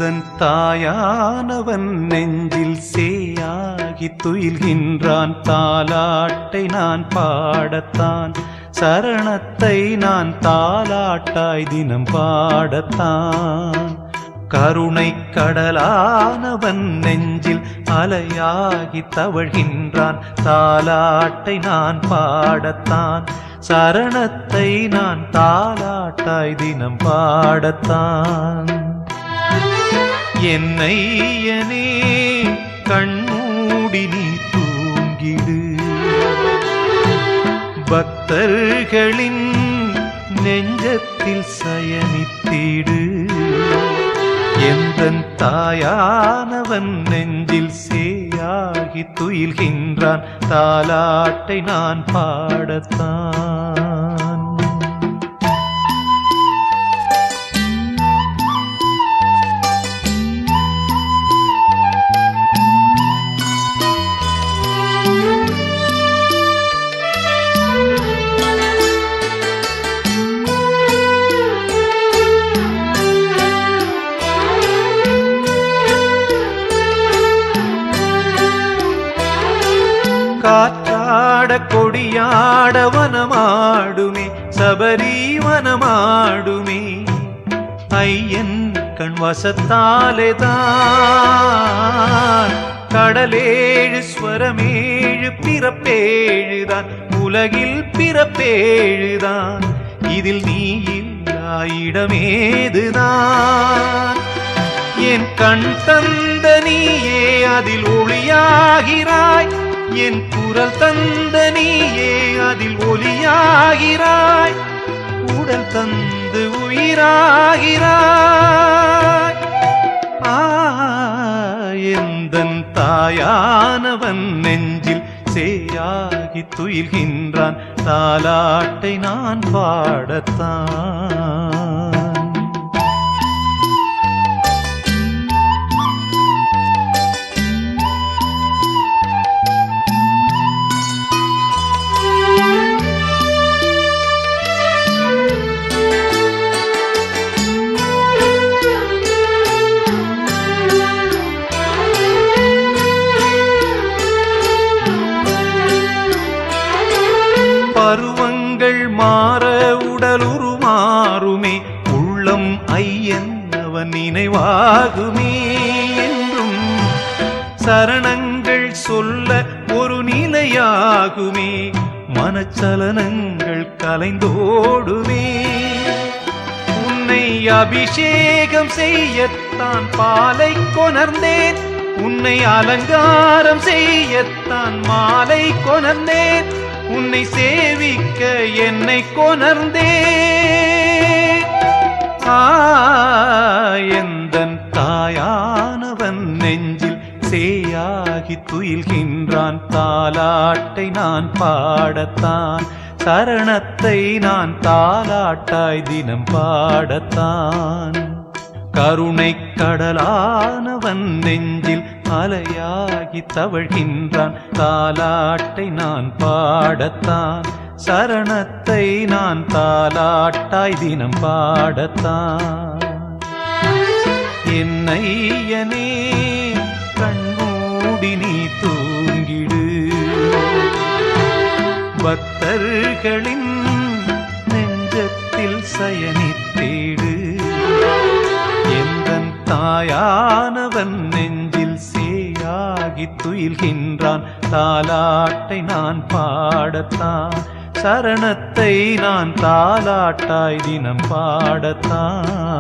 எந்தன் தாயானவன் நெஞ்சில் சேயாகி துயில்கின்றான். தாலாட்டை நான் பாடத்தான், சரணத்தை நான் தாலாட்டாய் தினம் பாடத்தான். கருணை கடலானவன் நெஞ்சில் அலையாகி தவழ்கின்றான். தாலாட்டை நான் பாடத்தான், சரணத்தை நான் தாலாட்டாய் தினம் பாடத்தான். என்னையனே கண்மூடி நீ தூங்கிடு, பக்தர்களின் நெஞ்சத்தில் சயனித்திடு. எந்தன் தாயானவன் நெஞ்சில் சேயாகி துயில்கின்றான். தாலாட்டை நான் பாடத்தான். காற்றாட கொடியாட வனமாடுமே, சபரி வனமாடுமே. ஐயன் கண் வசத்தாலேதான் கடலேழு ஸ்வரமேழு பிறப்பேழுதான். உலகில் பிறப்பேழுதான், இதில் நீ இல்லா இடமேதுதான். என் கண் தந்த நீயே அதில் ஒளியாகிறாய். என் குரல் தந்த நீயே அதில் ஒலியாகிறாய். உடல் தந்து உயிராகிறாய். எந்தன் தாயானவன் நெஞ்சில் சேயாகி துயில்கின்றான். தாலாட்டை நான் பாடத்தான். பருவங்கள் மாற உடல் உருமாறுமே, உள்ளம் ஐயன்னவன் நினைவாகுமே. என்றும் சரணங்கள் சொல்ல ஒரு நிலையாகுமே, மனச்சலனங்கள் கலைந்தோடுமே. உன்னை அபிஷேகம் செய்யத்தான் பாலை கொணர்ந்தேன், உன்னை அலங்காரம் செய்யத்தான் மாலை கொணர்ந்தேன். உன்னை சேவிக்க என்னை கொணர்ந்தே. எந்தன் தாயானவன் நெஞ்சில் சேயாகி துயில்கின்றான். தாலாட்டை நான் பாடத்தான், சரணத்தை நான் தாலாட்டாய் தினம் பாடத்தான். கருணை கடலானவன் நெஞ்சில் அலையாகி தவழ்கின்றான். தாலாட்டை நான் பாடத்தான், சரணத்தை நான் தாலாட்டாய் தினம் பாடத்தான். என்னையனே கண்மூடி நீ தூங்கிடு, பக்தர்களின் நெஞ்சத்தில் சயனித்திடு. எந்தன் தாயானவன் நெஞ்சில் சேயாகி துயில்கின்றான். தாலாட்டை நான் பாடத்தான், சரணத்தை நான் தாலாட்டாய் தினம் பாடத்தான்.